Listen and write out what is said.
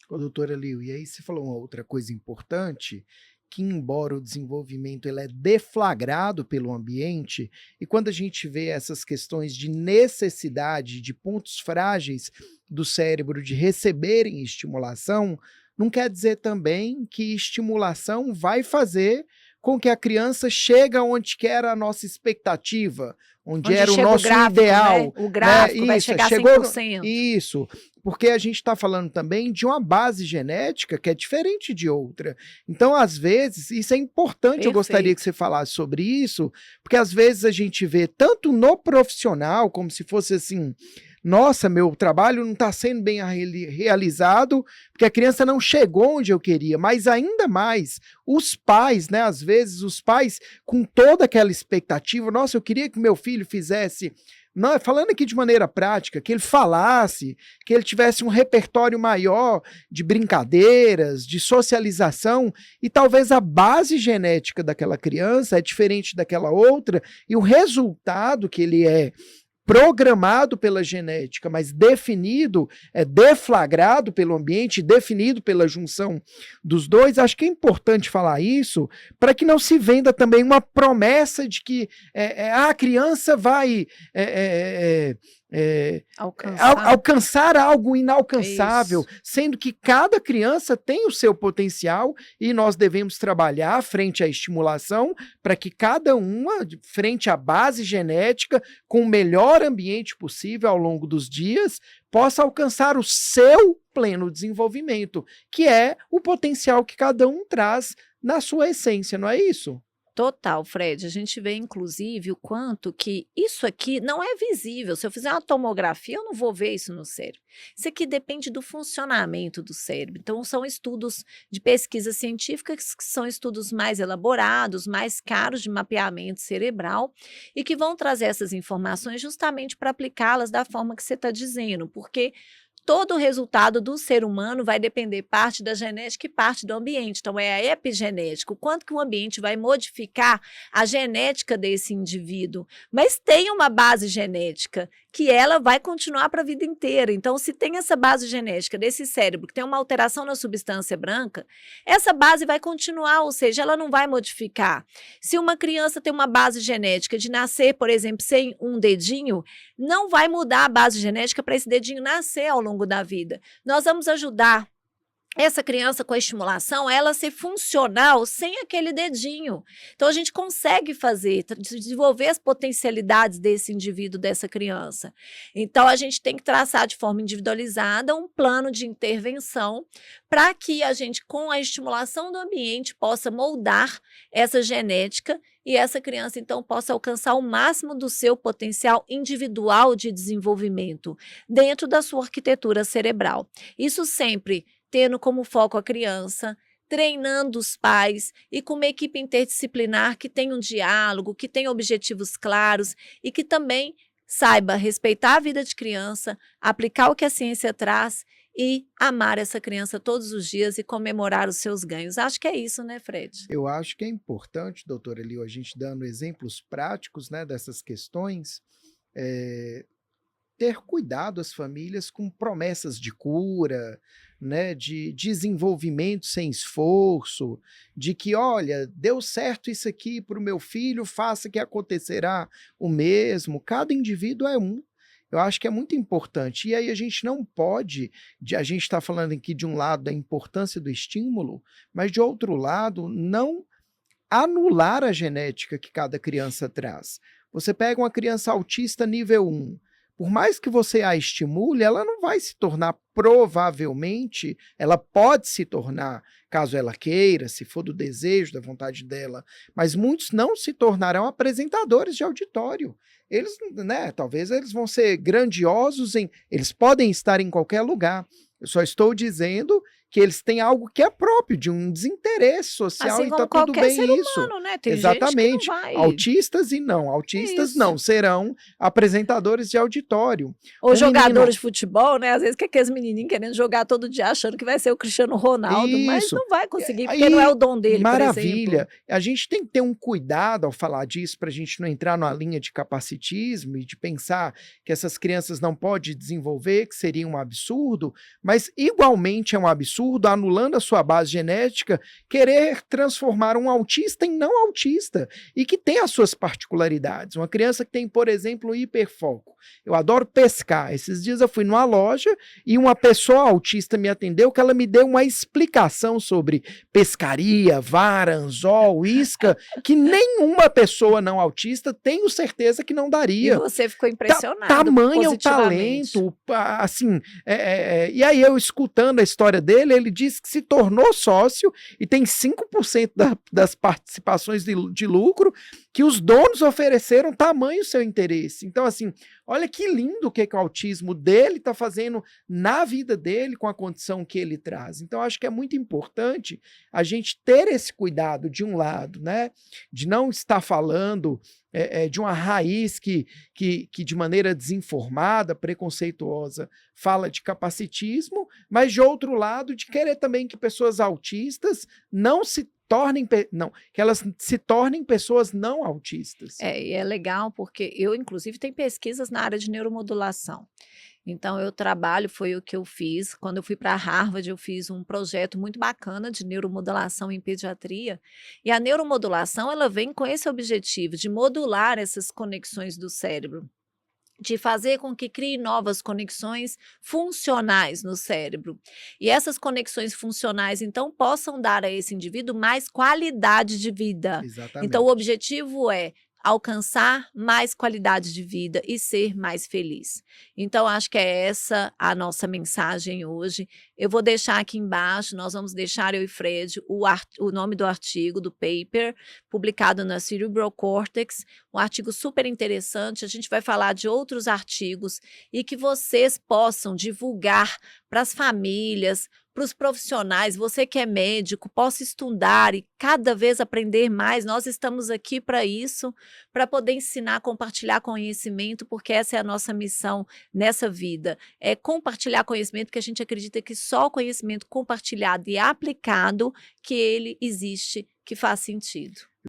Ô, doutora Liu, e aí você falou uma outra coisa importante, que embora o desenvolvimento ele é deflagrado pelo ambiente, e quando a gente vê essas questões de necessidade de pontos frágeis do cérebro de receberem estimulação, não quer dizer também que estimulação vai fazer com que a criança chegue onde que era a nossa expectativa, onde Onde era o chega o nosso gráfico, ideal. né? O gráfico vai Isso, chegar a chegou 100%. isso, porque a gente está falando também de uma base genética que é diferente de outra. Então, às vezes, isso é importante, eu gostaria que Perfeito. você falasse sobre isso, porque às vezes a gente vê tanto no profissional, como se fosse assim, nossa, meu trabalho não está sendo bem realizado, porque a criança não chegou onde eu queria, mas ainda mais os pais, né? Às vezes os pais com toda aquela expectativa, nossa, eu queria que meu filho fizesse, não, falando aqui de maneira prática, que ele falasse, que ele tivesse um repertório maior de brincadeiras, de socialização, e talvez a base genética daquela criança é diferente daquela outra, e o resultado que ele é programado pela genética, mas definido, deflagrado pelo ambiente, definido pela junção dos dois. Acho que é importante falar isso para que não se venda também uma promessa de que a criança vai alcançar algo inalcançável, Isso. sendo que cada criança tem o seu potencial e nós devemos trabalhar frente à estimulação para que cada uma, frente à base genética, com o melhor ambiente possível ao longo dos dias, possa alcançar o seu pleno desenvolvimento, que é o potencial que cada um traz na sua essência, não é isso? Total, Fred. A gente vê, inclusive, o quanto que isso aqui não é visível. Se eu fizer uma tomografia, eu não vou ver isso no cérebro. Isso aqui depende do funcionamento do cérebro. Então, são estudos de pesquisa científica que são estudos mais elaborados, mais caros de mapeamento cerebral e que vão trazer essas informações justamente para aplicá-las da forma que você está dizendo, porque todo o resultado do ser humano vai depender parte da genética e parte do ambiente. Então, é a epigenética, o quanto que o ambiente vai modificar a genética desse indivíduo. Mas tem uma base genética que ela vai continuar para a vida inteira. Então, se tem essa base genética desse cérebro que tem uma alteração na substância branca, essa base vai continuar, ou seja, ela não vai modificar. Se uma criança tem uma base genética de nascer, por exemplo, sem um dedinho, não vai mudar a base genética para esse dedinho nascer ao longo da vida. Nós vamos ajudar essa criança com a estimulação, ela ser funcional sem aquele dedinho. Então, a gente consegue fazer, desenvolver as potencialidades desse indivíduo, dessa criança. Então, a gente tem que traçar de forma individualizada um plano de intervenção para que a gente, com a estimulação do ambiente, possa moldar essa genética e essa criança, então, possa alcançar o máximo do seu potencial individual de desenvolvimento dentro da sua arquitetura cerebral. Isso sempre tendo como foco a criança, treinando os pais e com uma equipe interdisciplinar que tenha um diálogo, que tenha objetivos claros e que também saiba respeitar a vida de criança, aplicar o que a ciência traz e amar essa criança todos os dias e comemorar os seus ganhos. Acho que é isso, né, Fred? Eu acho que é importante, doutora Elio, a gente dando exemplos práticos, né, dessas questões, ter cuidado as famílias com promessas de cura, né, de desenvolvimento sem esforço, de que, olha, deu certo isso aqui para o meu filho, faça que acontecerá o mesmo. Cada indivíduo é um. Eu acho que é muito importante. E aí a gente não pode, a gente está falando aqui de um lado da importância do estímulo, mas de outro lado, não anular a genética que cada criança traz. Você pega uma criança autista nível 1, por mais que você a estimule, ela não vai se tornar, provavelmente, ela pode se tornar, caso ela queira, se for do desejo, da vontade dela, mas muitos não se tornarão apresentadores de auditório. Eles, né, talvez eles vão ser grandiosos, eles podem estar em qualquer lugar. Eu só estou dizendo que eles têm algo que é próprio, de um desinteresse social, Assim e como está tudo qualquer bem ser isso. humano, né? Tem Exatamente. gente que não vai. Autistas e não. Autistas Isso. não serão apresentadores de auditório. Ou jogadores menino... de futebol, né? Às vezes que aqueles menininhos querendo jogar todo dia achando que vai ser o Cristiano Ronaldo, mas Isso. não vai conseguir, porque não é o dom dele, Maravilha. por exemplo. A gente tem que ter um cuidado ao falar disso para a gente não entrar numa linha de capacitismo e de pensar que essas crianças não podem desenvolver, que seria um absurdo, mas igualmente é um absurdo absurdo, anulando a sua base genética, querer transformar um autista em não autista e que tem as suas particularidades. Uma criança que tem, por exemplo, um hiperfoco. Eu adoro pescar. Esses dias eu fui numa loja e uma pessoa autista me atendeu, que ela me deu uma explicação sobre pescaria, vara, anzol, isca, que nenhuma pessoa não autista tenho certeza que não E daria. você ficou impressionado Tamanho é o positivamente. talento, assim, e aí eu escutando a história dele, ele disse que se tornou sócio e tem 5% das participações de lucro, que os donos ofereceram tamanho seu interesse. Então, assim, olha que lindo o que o autismo dele está fazendo na vida dele com a condição que ele traz. Então, acho que é muito importante a gente ter esse cuidado, de um lado, né, de não estar falando de uma raiz que de maneira desinformada, preconceituosa, fala de capacitismo, mas de outro lado, de querer também que pessoas autistas não se tornem, não, que elas se tornem pessoas não autistas. E é legal porque eu, inclusive, tenho pesquisas na área de neuromodulação. Então, eu trabalho, foi o que eu fiz. Quando eu fui para Harvard, eu fiz um projeto muito bacana de neuromodulação em pediatria. E a neuromodulação, ela vem com esse objetivo de modular essas conexões do cérebro, de fazer com que crie novas conexões funcionais no cérebro. E essas conexões funcionais, então, possam dar a esse indivíduo mais qualidade de vida. Exatamente. Então, o objetivo é alcançar mais qualidade de vida e ser mais feliz. Então, acho que é essa a nossa mensagem hoje. Eu vou deixar aqui embaixo, nós vamos deixar, eu e Fred, o nome do artigo, do paper, publicado na Cerebral Cortex, um artigo super interessante. A gente vai falar de outros artigos e que vocês possam divulgar para as famílias, para os profissionais, você que é médico, possa estudar e cada vez aprender mais. Nós estamos aqui para isso, para poder ensinar, compartilhar conhecimento, porque essa é a nossa missão nessa vida, é compartilhar conhecimento, que a gente acredita que só o conhecimento compartilhado e aplicado, que ele existe, que faz sentido.